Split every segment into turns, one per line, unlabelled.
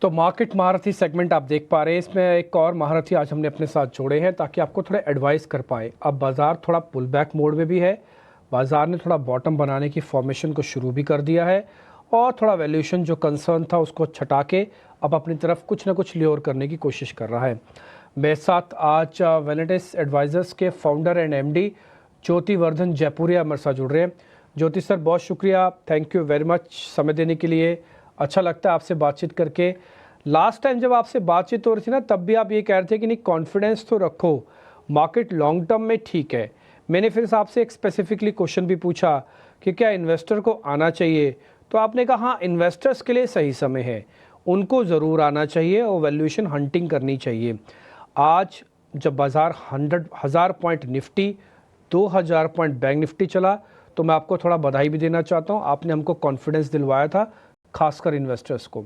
तो मार्केट महारथी सेगमेंट आप देख पा रहे हैं, इसमें एक और महारथी आज हमने अपने साथ जोड़े हैं ताकि आपको थोड़ा एडवाइस कर पाए। अब बाज़ार थोड़ा पुल बैक मोड में भी है, बाज़ार ने थोड़ा बॉटम बनाने की फॉर्मेशन को शुरू भी कर दिया है और थोड़ा वैल्यूएशन जो कंसर्न था उसको छटा के अब अपनी तरफ कुछ ना कुछ लियोर करने की कोशिश कर रहा है। मेरे साथ आज वेनेटिस एडवाइज़र्स के फाउंडर एंड एमडी ज्योति वर्धन जयपुरिया हमारे साथ जुड़ रहे हैं। ज्योति सर, बहुत शुक्रिया, थैंक यू वेरी मच समय देने के लिए। अच्छा लगता है आपसे बातचीत करके। लास्ट टाइम जब आपसे बातचीत हो रही थी ना, तब भी आप ये कह रहे थे कि नहीं, कॉन्फिडेंस तो रखो, मार्केट लॉन्ग टर्म में ठीक है। मैंने फिर आपसे एक स्पेसिफिकली क्वेश्चन भी पूछा कि क्या इन्वेस्टर को आना चाहिए, तो आपने कहा हाँ, इन्वेस्टर्स के लिए सही समय है, उनको ज़रूर आना चाहिए और वैल्यूएशन हंटिंग करनी चाहिए। आज जब बाज़ार 100,000 point Nifty, 2,000 point bank Nifty चला, तो मैं आपको थोड़ा बधाई भी देना चाहता हूँ। आपने हमको कॉन्फिडेंस दिलवाया था, खासकर इन्वेस्टर्स को।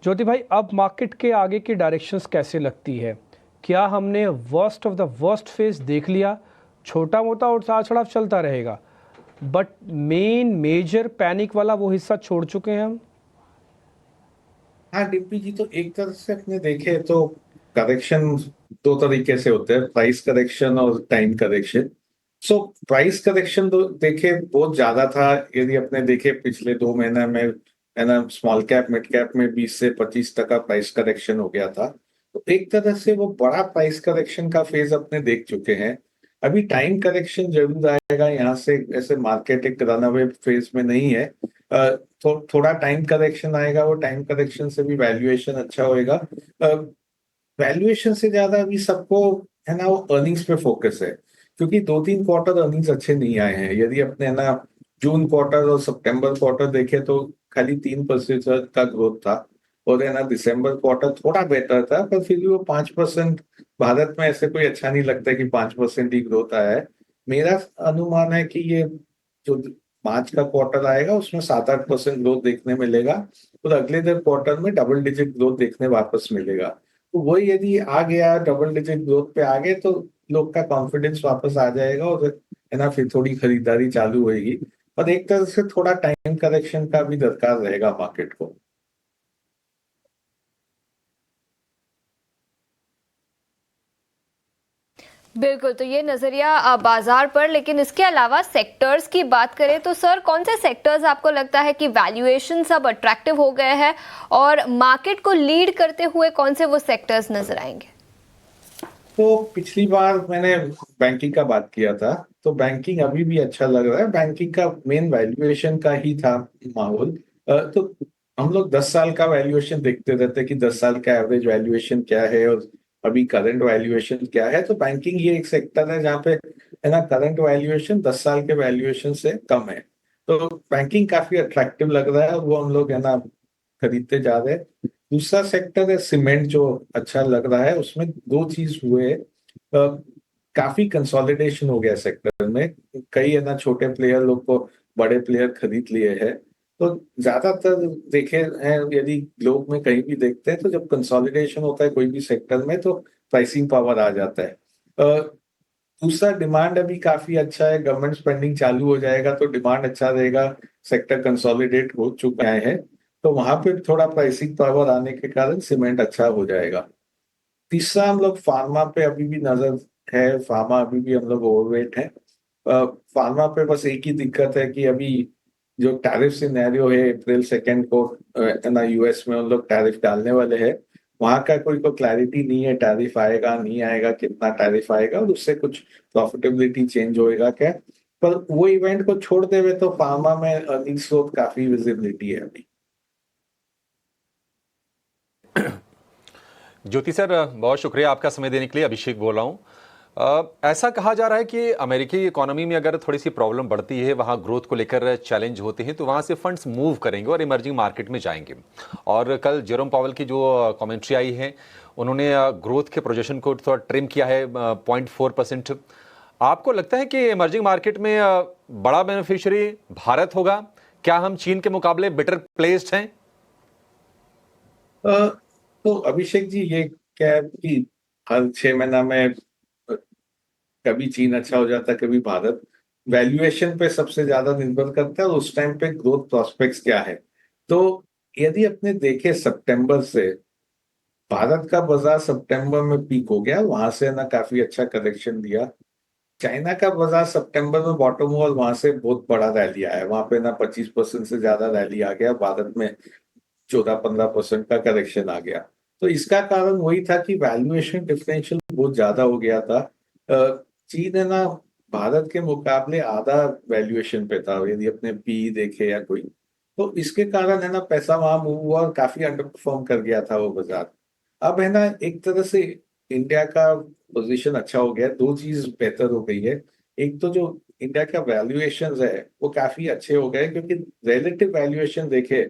ज्योति भाई, अब मार्केट के आगे की डायरेक्शंस कैसे लगती है? क्या हमने worst of the worst phase देख लिया? छोटा मोटा उतार चढ़ाव चलता रहेगा, बट मेजर पैनिक वाला वो हिस्सा छोड़ चुके हैं हम।
हाँ डिम्पी जी, तो एक तरह से अपने देखे तो करेक्शन दो तरीके से होते हैं, प्राइस करेक्शन और time correction. So price correction तो देखे बहुत ज्यादा था। यदि अपने देखे पिछले 2 महीने में है ना, स्मॉल कैप मिड कैप में 20 से 25% प्राइस करेक्शन हो गया था। तो एक तरह से वो बड़ा प्राइस करेक्शन का फेज अपने देख चुके हैं। अभी टाइम करेक्शन जरूर आएगा यहाँ से, ऐसे मार्केट एक रनअवे फेज में नहीं है। थोड़ा टाइम करेक्शन आएगा, वो टाइम करेक्शन से भी वैल्यूएशन अच्छा होएगा। वैल्यूएशन से ज्यादा अभी सबको है ना वो अर्निंग्स पे फोकस है, क्योंकि 2-3 क्वार्टर अर्निंग्स अच्छे नहीं आए हैं। यदि अपने है ना जून क्वार्टर और सितंबर क्वार्टर देखे तो खाली 3% का ग्रोथ था, और है ना दिसंबर क्वार्टर थोड़ा बेटर था, पर फिर भी वो 5%। भारत में ऐसे कोई अच्छा नहीं लगता कि 5% ही ग्रोथ आया है। मेरा अनुमान है कि ये जो मार्च का क्वार्टर आएगा उसमें 7-8% ग्रोथ देखने मिलेगा, और अगले 2 क्वार्टर में डबल डिजिट ग्रोथ देखने वापस मिलेगा। तो वही यदि आ गया, डबल डिजिट ग्रोथ पे आ गए, तो लोग का कॉन्फिडेंस वापस आ जाएगा और है ना फिर थोड़ी खरीदारी चालू होगी। और एक तरह से थोड़ा टाइम करेक्शन का भी दरकार रहेगा मार्केट को।
बिल्कुल, तो ये नज़रिया बाजार पर, लेकिन इसके अलावा सेक्टर्स की बात करें तो सर, कौन से सेक्टर्स आपको लगता है कि वैल्यूएशन सब अट्रैक्टिव हो गए हैं और मार्केट को लीड करते हुए कौन से वो सेक्टर्स नजर आएंगे?
तो पिछली बार मैंने बैंकिंग का बात किया था, तो बैंकिंग अभी भी अच्छा लग रहा है। बैंकिंग का मेन वैल्यूएशन का ही था माहौल। तो हम लोग 10 साल का वैल्यूएशन देखते रहते हैं कि 10 साल का एवरेज वैल्यूएशन क्या है और अभी करंट वैल्यूएशन क्या है। तो बैंकिंग ये एक सेक्टर है जहाँ पे है ना करंट वैल्यूएशन 10 साल के वैल्यूएशन से कम है। तो बैंकिंग काफी अट्रैक्टिव लग रहा है और वो हम लोग है ना खरीदते जा रहे हैं। दूसरा सेक्टर है सीमेंट, जो अच्छा लग रहा है। उसमें दो चीज हुए, काफी कंसोलिडेशन हो गया सेक्टर में। कई है ना छोटे प्लेयर लोग को बड़े प्लेयर खरीद लिए हैं। तो ज्यादातर देखे हैं, यदि ग्लोब में कहीं भी देखते हैं, तो जब कंसोलिडेशन होता है कोई भी सेक्टर में तो प्राइसिंग पावर आ जाता है। दूसरा, डिमांड अभी काफी अच्छा है, गवर्नमेंट स्पेंडिंग चालू हो जाएगा तो डिमांड अच्छा रहेगा। सेक्टर कंसोलिडेट हो चुके हैं, तो वहां पे थोड़ा प्राइसिंग पावर आने के कारण सीमेंट अच्छा हो जाएगा। तीसरा, हम लोग फार्मा पे अभी भी नजर है। फार्मा अभी भी हम लोग ओवरवेट है। फार्मा पे बस एक ही दिक्कत है कि अभी जो टैरिफ सिनेरियो है, अप्रैल 2 को ना यूएस में उन लोग टैरिफ डालने वाले हैं। वहां का कोई को क्लैरिटी नहीं है, टैरिफ आएगा नहीं आएगा, कितना टैरिफ आएगा और उससे कुछ प्रॉफिटेबिलिटी चेंज होएगा क्या। पर वो इवेंट को छोड़ देवे तो फार्मा में अर्निंग्स ग्रोथ काफी विजिबिलिटी है अभी।
ज्योति सर, बहुत शुक्रिया आपका समय देने के लिए। अभिषेक बोल रहा हूँ। ऐसा कहा जा रहा है कि अमेरिकी इकोनॉमी में अगर थोड़ी सी प्रॉब्लम बढ़ती है, वहाँ ग्रोथ को लेकर चैलेंज होते हैं, तो वहाँ से फंड्स मूव करेंगे और इमर्जिंग मार्केट में जाएंगे। और कल जेरोम पावेल की जो कमेंट्री आई है, उन्होंने ग्रोथ के प्रोजेक्शन को थोड़ा ट्रिम किया है 0.4%। आपको लगता है कि इमर्जिंग मार्केट में बड़ा बेनिफिशियरी भारत होगा? क्या हम चीन के मुकाबले बेटर प्लेस्ड हैं?
तो अभिषेक जी, ये क्या है कि हर 6 महीना में कभी चीन अच्छा हो जाता है, कभी भारत। वैल्यूएशन पे सबसे ज्यादा निर्भर करता है और उस टाइम पे ग्रोथ प्रोस्पेक्ट्स क्या है। तो यदि अपने देखे सितंबर से, भारत का बाजार सितंबर में पीक हो गया, वहां से ना काफी अच्छा करेक्शन दिया। चाइना का बाजार सितंबर में बॉटम हुआ और वहां से बहुत बड़ा रैली आया, वहां पे ना 25% से ज्यादा रैली आ गया, भारत में 14-15% का करेक्शन आ गया। तो इसका कारण वही था कि वैल्यूएशन डिफरेंशियल बहुत ज्यादा हो गया था। चीन है ना भारत के मुकाबले आधा वैल्यूएशन पे था, यदि अपने पी देखे या कोई, तो इसके कारण है ना पैसा वहां मूव हुआ और काफी अंडर परफॉर्म कर गया था वो बाजार। अब है ना एक तरह से इंडिया का पोजीशन अच्छा हो गया, दो चीज बेहतर हो गई है। एक तो जो इंडिया का वैल्यूएशन है वो काफी अच्छे हो गए, क्योंकि रिलेटिव वैल्यूएशन देखे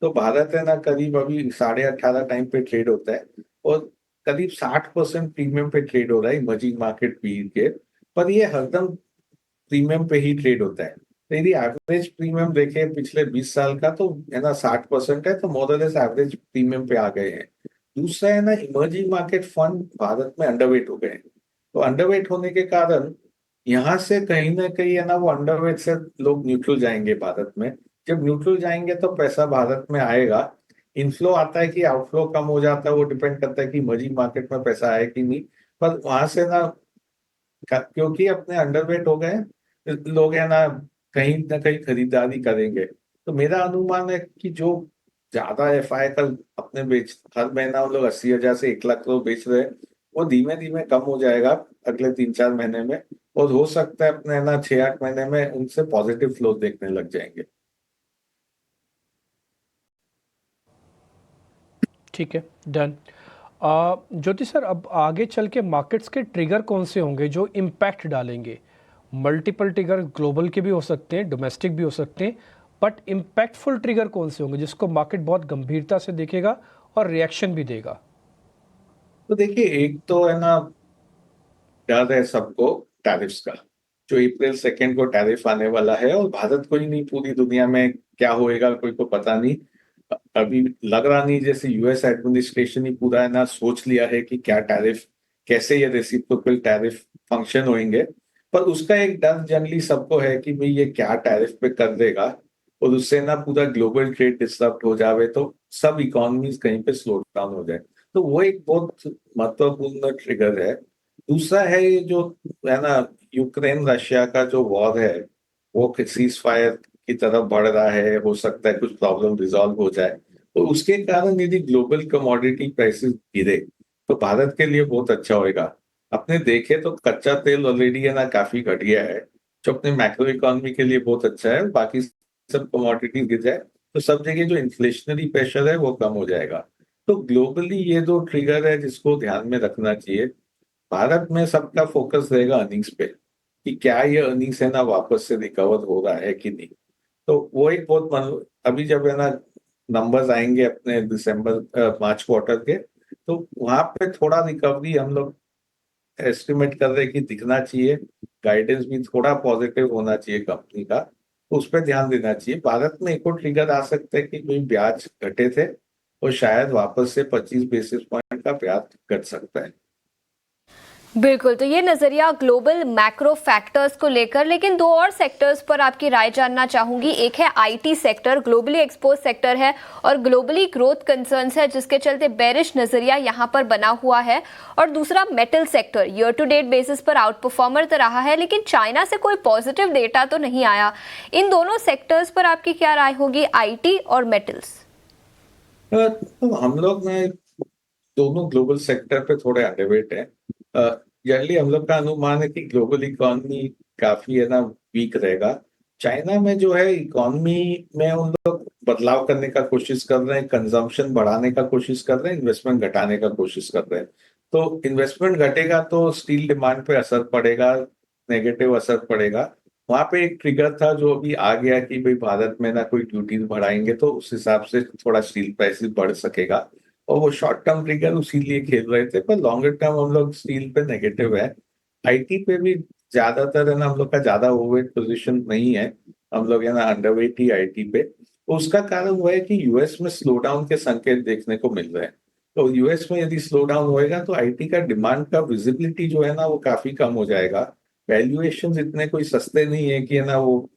तो भारत है ना करीब अभी 18.5 टाइम पे ट्रेड होता है, और करीब 60% प्रीमियम पे ट्रेड हो रहा है इमर्जिंग मार्केट पी के। पर ये हरदम प्रीमियम पे ही ट्रेड होता है, तो यदि एवरेज प्रीमियम देखे पिछले 20 साल का तो है ना 60% है, तो मोर और लेस एवरेज प्रीमियम पे आ गए हैं। दूसरा है ना इमर्जिंग मार्केट फंड भारत में अंडरवेट हो गए हैं, तो अंडरवेट होने के कारण यहाँ से कहीं ना कहीं है ना वो अंडरवेट से लोग न्यूट्रल जाएंगे भारत में। जब न्यूट्रल जाएंगे तो पैसा भारत में आएगा, इनफ्लो आता है कि आउटफ्लो कम हो जाता है वो डिपेंड करता है कि इमर्जिंग मार्केट में पैसा आए कि नहीं। पर वहां से ना क्योंकि अपने अंडरवेट हो गए, लोग है ना कहीं खरीदारी करेंगे। तो मेरा अनुमान है कि जो ज्यादा एफआई कल अपने बेच हर महीना वो लोग 80,000 से 1 लाख करोड़ बेच रहे हैं, वो धीमे धीमे कम हो जाएगा अगले 3-4 महीने में, और हो सकता है अपने ना 6-8 महीने में उनसे पॉजिटिव फ्लो देखने लग जाएंगे।
ठीक है, डन। ज्योति सर, अब आगे चल के मार्केट्स के ट्रिगर कौन से होंगे जो इम्पैक्ट डालेंगे? मल्टीपल ट्रिगर ग्लोबल के भी हो सकते हैं, डोमेस्टिक भी हो सकते हैं, बट इम्पैक्टफुल ट्रिगर कौन से होंगे जिसको मार्केट बहुत गंभीरता से देखेगा और रिएक्शन भी देगा?
तो देखिए, एक तो है ना डर है सबको टैरिफ्स का, जो अप्रैल 2 को टैरिफ आने वाला है, और भारत को ही नहीं पूरी दुनिया में क्या होएगा कोई को पता नहीं। अभी लग रहा नहीं जैसे यूएस एडमिनिस्ट्रेशन ही पूरा है ना सोच लिया है कि क्या टैरिफ, कैसे ये रेसिप्रोकल टैरिफ फंक्शन होंगे। पर उसका एक डर जनरली सबको है कि भाई ये क्या टैरिफ पे कर देगा, और उससे ना पूरा ग्लोबल ट्रेड डिस्टर्ब हो जावे तो सब इकोनॉमीज कहीं पे स्लो डाउन हो जाए। तो वो एक बहुत महत्वपूर्ण ट्रिगर है। दूसरा है ये जो है ना यूक्रेन रशिया का जो वॉर है, वो सीज फायर की तरफ बढ़ रहा है, हो सकता है कुछ प्रॉब्लम रिजॉल्व हो जाए, तो उसके कारण यदि ग्लोबल कमोडिटी प्राइसेस गिरे तो भारत के लिए बहुत अच्छा होएगा। अपने देखे तो कच्चा तेल ऑलरेडी है ना काफी घट गया है, जो अपने मैक्रो इकोनॉमी के लिए बहुत अच्छा है। बाकी सब कमोडिटी गिर जाए तो सब जगह जो इन्फ्लेशनरी प्रेशर है वो कम हो जाएगा। तो ग्लोबली ये दो ट्रिगर है जिसको ध्यान में रखना चाहिए। भारत में सबका फोकस रहेगा अर्निंग्स पे, कि क्या ये अर्निंग्स है ना वापस से रिकवर हो रहा है कि नहीं। तो वो एक बहुत अभी जब है ना नंबर्स आएंगे अपने दिसंबर मार्च क्वार्टर के, तो वहां पे थोड़ा रिकवरी हम लोग एस्टिमेट कर रहे हैं कि दिखना चाहिए। गाइडेंस भी थोड़ा पॉजिटिव होना चाहिए कंपनी का, तो उस पर ध्यान देना चाहिए। भारत में एक और ट्रिगर आ सकता है कि कोई ब्याज घटे थे और शायद वापस से 25 बेसिस पॉइंट का ब्याज घट सकता है।
बिल्कुल, तो ये नज़रिया ग्लोबल मैक्रो फैक्टर्स को लेकर, लेकिन दो और सेक्टर्स पर आपकी राय जानना चाहूंगी। एक है IT sector, globally expose sector है और ग्लोबली ग्रोथ कंसर्न्स है जिसके चलते बेरिश नज़रिया यहाँ पर बना हुआ है। और दूसरा metal sector, year to date basis पर आउट परफॉर्मर तो रहा है, लेकिन चाइना से कोई पॉजिटिव डेटा तो नहीं आया। इन दोनों सेक्टर्स पर आपकी क्या राय होगी, आईटी और मेटल्स?
तो हम लोग में दोनों ग्लोबल सेक्टर पे थोड़े अंडरवेट है। जनरली हम लोग का अनुमान है कि ग्लोबल इकोनॉमी काफी है ना वीक रहेगा। चाइना में जो है इकोनॉमी में उन लोग बदलाव करने का कोशिश कर रहे हैं, कंजम्पशन बढ़ाने का कोशिश कर रहे हैं, इन्वेस्टमेंट घटाने का कोशिश कर रहे हैं। तो इन्वेस्टमेंट घटेगा तो स्टील डिमांड पे असर पड़ेगा, नेगेटिव असर पड़ेगा। वहां पे एक ट्रिगर था जो अभी आ गया कि भाई भारत में ना कोई ड्यूटीज बढ़ाएंगे तो उस हिसाब से थोड़ा स्टील प्राइसेस बढ़ सकेगा, और वो शॉर्ट टर्म ट्रिगर उसी लिए खेल रहे थे। पर लॉन्गर टर्म हम लोग स्टील पे नेगेटिव है। आईटी पे भी ज्यादातर है ना हम लोग का ज्यादा ओवरवेट पोजीशन नहीं है, हम लोग है ना अंडरवेट ही आईटी पे। तो उसका कारण वो है कि यूएस में स्लो डाउन के संकेत देखने को मिल रहे हैं। तो यूएस में यदि स्लो डाउन होएगा तो आईटी का डिमांड का विजिबिलिटी जो है ना वो काफी कम हो जाएगा। वैल्यूएशन इतने कोई सस्ते नहीं है कि है ना वो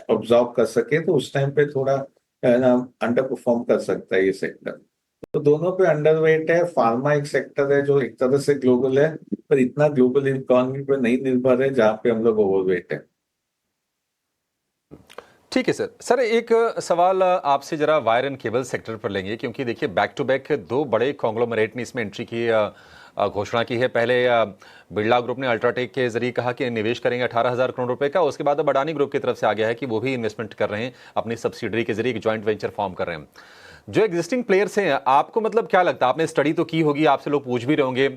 ऑब्जॉर्व कर सके, तो उस टाइम पे थोड़ा ना अंडर परफॉर्म कर सकता है ये सेक्टर। तो दोनों पे अंडरवेट है। फार्मा एक सेक्टर है जो एक तरह से ग्लोबल है, पर इतना ग्लोबल इकोनॉमी पे नहीं निर्भर है जहाँ पे हम लोग ओवरवेट है।
ठीक है सर। सर एक सवाल आपसे जरा वायर एंड केबल सेक्टर पर लेंगे, क्योंकि देखिए बैक टू बैक दो बड़े कॉन्ग्लोमरेट ने इसमें एंट्री की घोषणा की है। पहले बिरला ग्रुप ने अल्ट्राटेक के जरिए कहा कि निवेश करेंगे 18,000 करोड़ रुपए का। उसके बाद अब अडानी ग्रुप की तरफ से आ गया है कि वो भी इन्वेस्टमेंट कर रहे हैं, अपनी सब्सिडरी के जरिए एक ज्वाइंट वेंचर फॉर्म कर रहे हैं। जो एग्जिस्टिंग प्लेयर्स हैं, आपको मतलब क्या लगता है, आपने स्टडी तो की होगी, आपसे लोग पूछ भी रहे होंगे,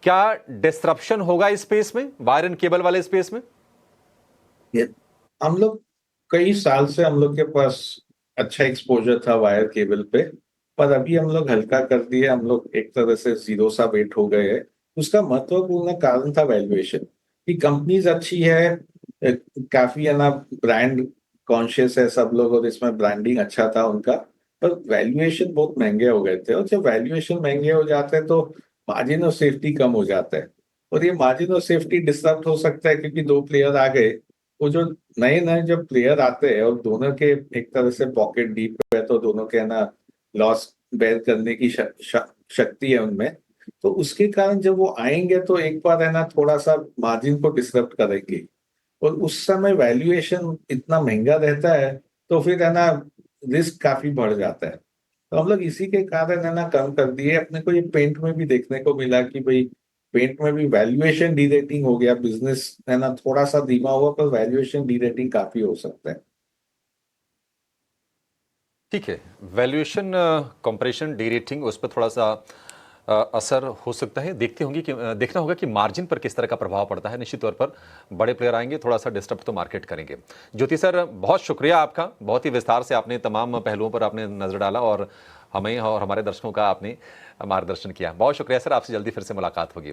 क्या डिस्ट्रप्शन होगा इस स्पेस में, वायर एंड केबल वाले स्पेस में?
हम लोग कई साल से हम लोग के पास अच्छा एक्सपोजर था वायर केबल पे, पर अभी हम लोग हल्का कर दिए। हम लोग एक तरह से जीरो सा वेट हो गए हैं। उसका महत्वपूर्ण कारण था वैल्यूएशन कि कंपनीज अच्छी है, काफी है ना, ब्रांड कॉन्शियस है सब लोग, और इसमें ब्रांडिंग अच्छा था उनका, पर वैल्यूएशन बहुत महंगे हो गए थे। और जब वैल्यूएशन महंगे हो जाते हैं तो मार्जिन ऑफ सेफ्टी कम हो जाता है, और ये मार्जिन ऑफ सेफ्टी डिस्टर्ब हो सकता है क्योंकि दो प्लेयर आ गए। वो जो नए नए जब प्लेयर आते हैं और दोनों के एक तरह से पॉकेट डीप है, तो दोनों के ना लॉस बेयर करने की शक्ति है उनमें, तो उसके कारण जब वो आएंगे तो एक बार है ना थोड़ा सा मार्जिन को डिस्टर्ब करेंगे, और उस समय वैल्यूएशन इतना महंगा रहता है तो फिर है ना रिस्क काफी बढ़ जाता है। तो हम लोग इसी के कारण है ना कम कर दिए। अपने को ये पेंट में भी देखने को मिला कि भाई पेंट में भी वैल्यूएशन डी-रेटिंग हो गया। बिजनेस है ना थोड़ा सा धीमा हुआ, पर वैल्यूएशन डी-रेटिंग काफी हो सकता है।
ठीक है, वैल्यूएशन कंप्रेशन डी रेटिंग उस पर थोड़ा सा असर हो सकता है। देखते होंगे कि देखना होगा कि मार्जिन पर किस तरह का प्रभाव पड़ता है। निश्चित तौर पर बड़े प्लेयर आएंगे, थोड़ा सा डिस्टर्ब तो मार्केट करेंगे। ज्योति सर, बहुत शुक्रिया आपका, बहुत ही विस्तार से आपने तमाम पहलुओं पर आपने नजर डाला और हमें और हमारे दर्शकों का आपने मार्गदर्शन किया। बहुत शुक्रिया सर, आपसे जल्दी फिर से मुलाकात होगी।